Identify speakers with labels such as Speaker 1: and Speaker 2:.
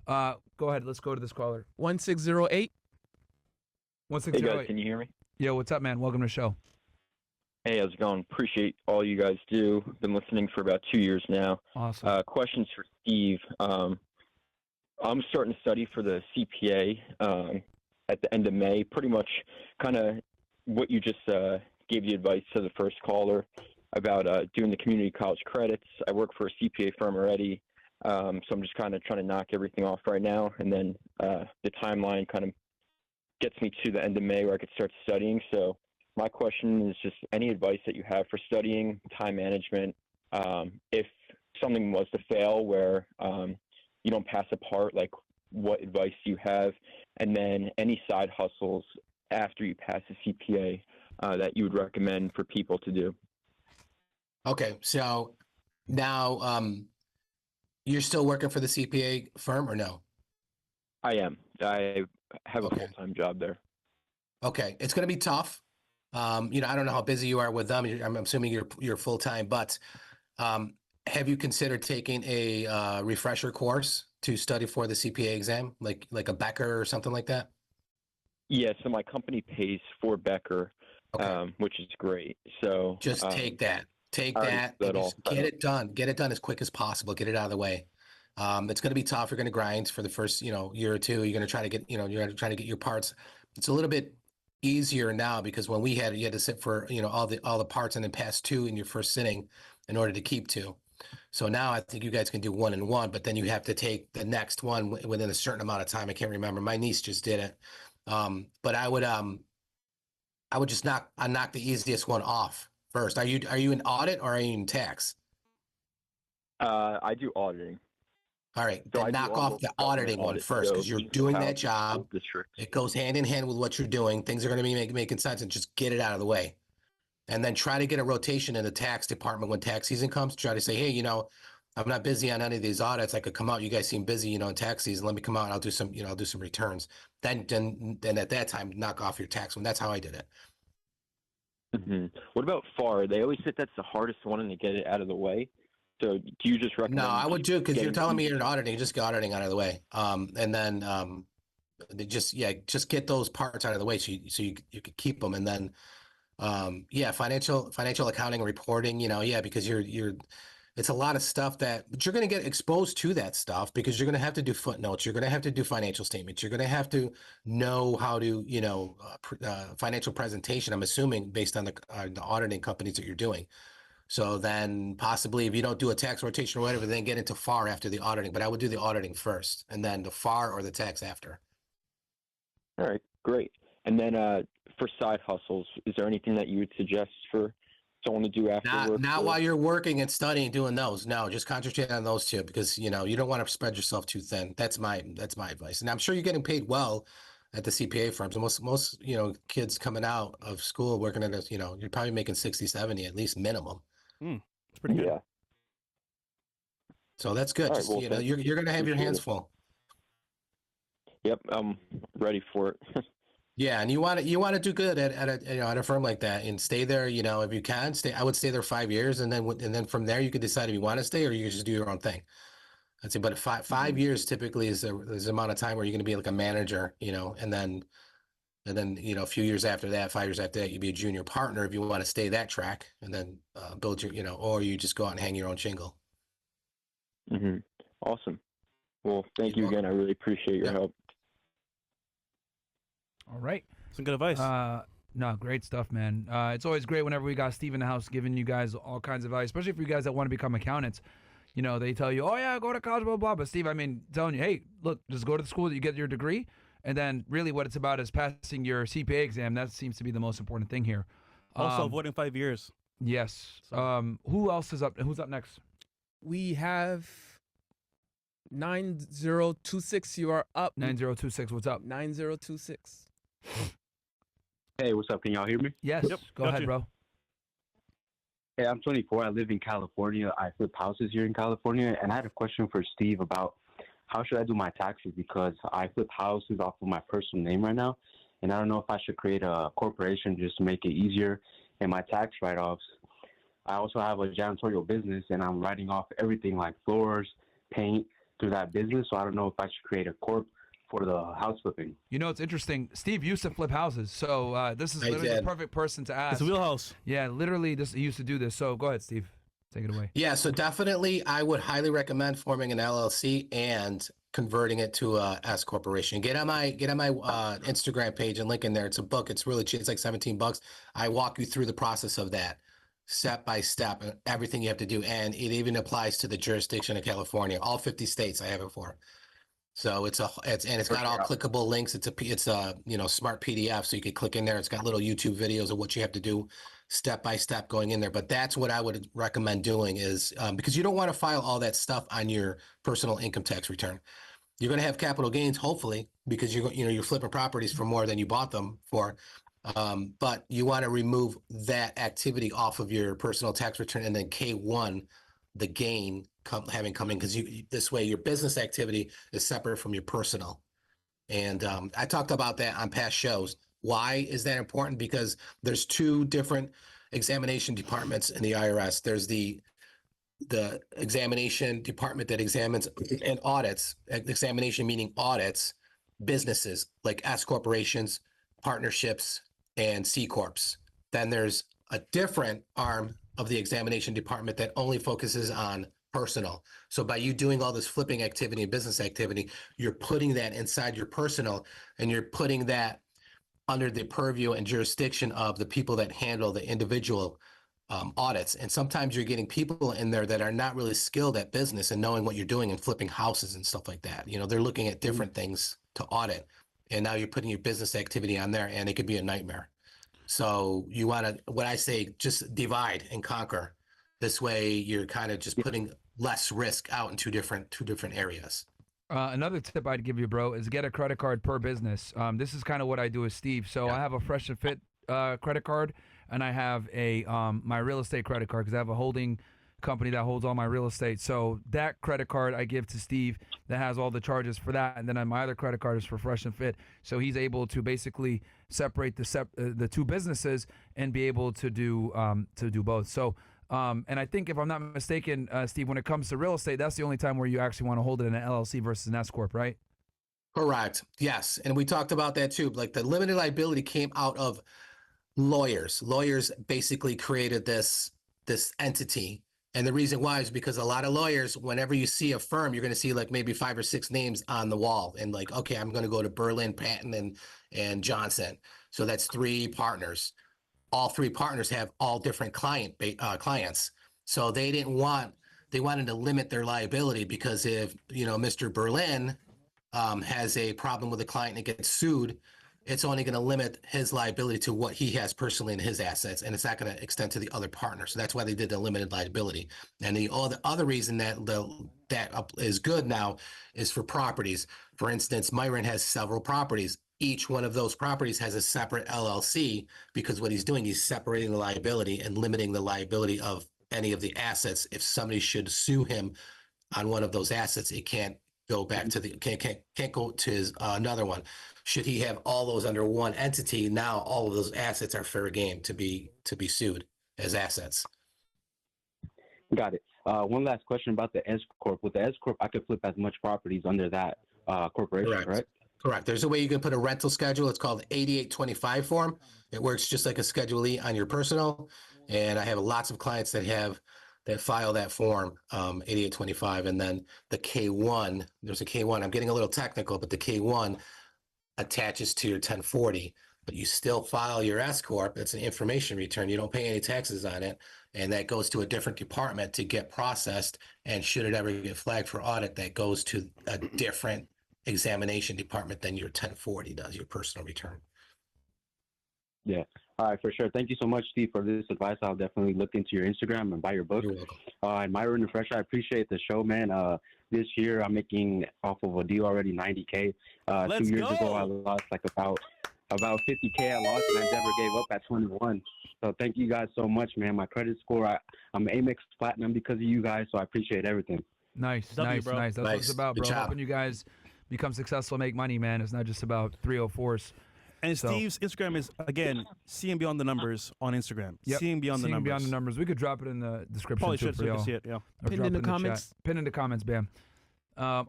Speaker 1: Go ahead. Let's go to this caller.
Speaker 2: 1608.
Speaker 3: Hey guys, can you hear me?
Speaker 1: Yeah, what's up, man? Welcome to the show.
Speaker 3: Hey, how's it going? Appreciate all you guys do. Been listening for about 2 years now.
Speaker 1: Awesome.
Speaker 3: Questions for Steve. I'm starting to study for the CPA at the end of May. Pretty much kind of what you just gave the advice to the first caller about doing the community college credits. I work for a CPA firm already, so I'm just kind of trying to knock everything off right now. And then the timeline kind of gets me to the end of May where I could start studying. So my question is just any advice that you have for studying, time management, if something was to fail where you don't pass a part, like what advice do you have? And then any side hustles after you pass the CPA that you would recommend for people to do?
Speaker 4: Okay, so now you're still working for the CPA firm or no?
Speaker 3: I am. I have a full-time job there.
Speaker 4: Okay, it's going to be tough. I don't know how busy you are with them. I'm assuming you're full-time, but have you considered taking a refresher course to study for the CPA exam, like a Becker or something like that?
Speaker 3: Yeah, so my company pays for Becker, which is great. So
Speaker 4: just take that. Take that. And just get it done. Get it done as quick as possible. Get it out of the way. It's going to be tough. You're going to grind for the first, year or two. You're going to try to get, you're going to try to get your parts. It's a little bit easier now because when you had to sit for, all the parts and then pass two in your first sitting in order to keep two. So now I think you guys can do 1 and 1, but then you have to take the next one within a certain amount of time. I can't remember. My niece just did it. But I would just knock the easiest one off first. Are you in audit or are you in tax?
Speaker 3: I do auditing.
Speaker 4: All right, then knock off the auditing one first because you're doing that job. It goes hand in hand with what you're doing. Things are going to be making sense, and just get it out of the way. And then try to get a rotation in the tax department when tax season comes. Try to say, hey, I'm not busy on any of these audits. I could come out. You guys seem busy, in tax season. Let me come out and I'll do some, I'll do some returns. Then at that time, knock off your tax one. That's how I did it.
Speaker 3: Mm-hmm. What about FAR? They always say that's the hardest one and to get it out of the way. So do you just recommend?
Speaker 4: No, I would do because you're telling me you're in auditing. Just get auditing out of the way, and then just get those parts out of the way so you could keep them, and then financial accounting and reporting. Because you're it's a lot of stuff but you're going to get exposed to that stuff because you're going to have to do footnotes. You're going to have to do financial statements. You're going to have to know how to financial presentation. I'm assuming based on the auditing companies that you're doing. So then possibly if you don't do a tax rotation or whatever, then get into FAR after the auditing. But I would do the auditing first and then the FAR or the tax after.
Speaker 3: All right, great. And then for side hustles, is there anything that you would suggest for someone to do after work?
Speaker 4: Not while you're working and studying, doing those. No, just concentrate on those two because, you don't want to spread yourself too thin. That's my advice. And I'm sure you're getting paid well at the CPA firms. Most kids coming out of school working at you're probably making 60, 70 at least minimum.
Speaker 5: It's pretty good.
Speaker 3: Yeah.
Speaker 4: So that's good.
Speaker 3: Right, well,
Speaker 4: you're going to have your hands full.
Speaker 3: Yep, I'm ready for it.
Speaker 4: Yeah, and you want to do good at a firm like that and stay there. If you can stay, I would stay there 5 years, and then from there you could decide if you want to stay or you just do your own thing. I'd say, but 5 years typically is the amount of time where you're going to be like a manager, and then a few years after that, 5 years after that, you'd be a junior partner if you want to stay that track, and then build your, or you just go out and hang your own shingle.
Speaker 3: Mm-hmm. Awesome. Well, thank you again. I really appreciate your help.
Speaker 1: All right.
Speaker 5: Some good advice.
Speaker 1: No, great stuff, man. It's always great whenever we got Steve in the house giving you guys all kinds of advice, especially for you guys that want to become accountants. They tell you, oh, yeah, go to college, blah, blah, blah. But Steve, telling you, hey, look, just go to the school that you get your degree. And then really what it's about is passing your CPA exam. That seems to be the most important thing here.
Speaker 5: Also avoiding 5 years.
Speaker 1: Yes. Who else is up? Who's up next?
Speaker 2: We have 9026. You are up.
Speaker 1: 9026. What's up?
Speaker 2: 9026.
Speaker 6: Hey, what's up? Can y'all hear me?
Speaker 1: Yes.
Speaker 5: Yep.
Speaker 1: Go ahead, bro.
Speaker 6: Hey, I'm 24. I live in California. I flip houses here in California. And I had a question for Steve about how should I do my taxes, because I flip houses off of my personal name right now. And I don't know if I should create a corporation just to make it easier. And my tax write-offs, I also have a janitorial business, and I'm writing off everything like floors, paint, through that business. So I don't know if I should create a corp for the house flipping.
Speaker 1: You know, it's interesting. Steve used to flip houses, so this is
Speaker 4: I
Speaker 1: literally the
Speaker 4: did.
Speaker 1: perfect person to ask.
Speaker 5: It's a wheelhouse.
Speaker 1: Yeah, literally, he used to do this. So go ahead, Steve. Take it away.
Speaker 4: Yeah, so definitely I would highly recommend forming an LLC and converting it to a S corporation. Get on my Instagram page and link in there. It's a book. It's really cheap. It's like $17. I walk you through the process of that step by step, everything you have to do, and it even applies to the jurisdiction of California. All 50 states I have it for. So it's got all clickable links. It's a smart PDF, so you could click in there. It's got little YouTube videos of what you have to do step by step going in there. But that's what I would recommend doing is because you don't want to file all that stuff on your personal income tax return. You're going to have capital gains, hopefully, because you're flipping properties for more than you bought them for. But you want to remove that activity off of your personal tax return, and then K1 the gain having come in, because this way your business activity is separate from your personal. And I talked about that on past shows. Why is that important? Because there's two different examination departments in the IRS. There's the examination department that examines and audits, examination meaning audits, businesses like S corporations, partnerships, and C corps. Then there's a different arm of the examination department that only focuses on personal. So by you doing all this flipping activity and business activity, you're putting that inside your personal, and you're putting that under the purview and jurisdiction of the people that handle the individual audits. And sometimes you're getting people in there that are not really skilled at business and knowing what you're doing and flipping houses and stuff like that. They're looking at different things to audit, and now you're putting your business activity on there, and it could be a nightmare. So you want to, what I say, just divide and conquer. This way you're kind of just putting less risk out in two different areas.
Speaker 1: Another tip I'd give you, bro, is get a credit card per business. This is kind of what I do with Steve. So I have a Fresh and Fit credit card, and I have a my real estate credit card, because I have a holding company that holds all my real estate. So that credit card I give to Steve that has all the charges for that, and then my other credit card is for Fresh and Fit. So he's able to basically separate the two businesses and be able to do both. So and I think, if I'm not mistaken, Steve, when it comes to real estate, that's the only time where you actually want to hold it in an LLC versus an S corp, right?
Speaker 4: Correct. Yes, and we talked about that too. Like, the limited liability came out of lawyers. Lawyers basically created this entity. And the reason why is because a lot of lawyers, whenever you see a firm, you're going to see like maybe 5 or 6 names on the wall, and like, okay, I'm going to go to Berlin, Patton, and Johnson. So that's 3 partners. All 3 partners have all different clients. So they wanted to limit their liability, because if, Mr. Berlin has a problem with a client and gets sued, it's only going to limit his liability to what he has personally in his assets, and it's not going to extend to the other partner. So that's why they did the limited liability. And the other reason that is good now is for properties. For instance, Myron has several properties. Each one of those properties has a separate LLC, because what he's doing, he's separating the liability and limiting the liability of any of the assets. If somebody should sue him on one of those assets, it can't go back to can't go to his another one. Should he have all those under one entity, now all of those assets are fair game to be sued as assets.
Speaker 6: Got it. One last question about the S corp. With the S corp, I could flip as much properties under that corporation,
Speaker 4: Correct.
Speaker 6: right?
Speaker 4: Correct. There's a way you can put a rental schedule. It's called 8825 form. It works just like a Schedule E on your personal. And I have lots of clients that file that form, 8825. And then the K1, there's a K1. I'm getting a little technical, but the K1 attaches to your 1040, but you still file your S corp. It's an information return. You don't pay any taxes on it. And that goes to a different department to get processed. And should it ever get flagged for audit, that goes to a different examination department than your 1040 does, your personal return.
Speaker 6: Yeah. All right, for sure. Thank you so much, Steve, for this advice. I'll definitely look into your Instagram and buy your book.
Speaker 4: You're welcome.
Speaker 6: And Myron and Fresh, I appreciate the show, man. This year, I'm making off of a deal already $90K. 2 years ago, I lost like about $50K. I lost, and I never gave up at 21. So thank you guys so much, man. My credit score, I'm Amex Platinum because of you guys, so I appreciate everything.
Speaker 1: Nice.
Speaker 5: Bro.
Speaker 1: That's what it's about, bro.
Speaker 4: Good job.
Speaker 1: Helping you guys become successful, make money, man. It's not just about 304s.
Speaker 5: And Steve's Instagram is, again, Seeing Beyond the Numbers on Instagram.
Speaker 1: Yep.
Speaker 5: Seeing Beyond the Numbers.
Speaker 1: Beyond the numbers. We could drop it in the description
Speaker 5: Probably
Speaker 1: too
Speaker 5: should,
Speaker 1: for
Speaker 5: so you
Speaker 1: y'all.
Speaker 5: can see it, yeah.
Speaker 1: Or
Speaker 2: Pinned
Speaker 1: drop
Speaker 2: in
Speaker 1: it
Speaker 2: the comments.
Speaker 1: Chat. Pinned in the comments, bam. All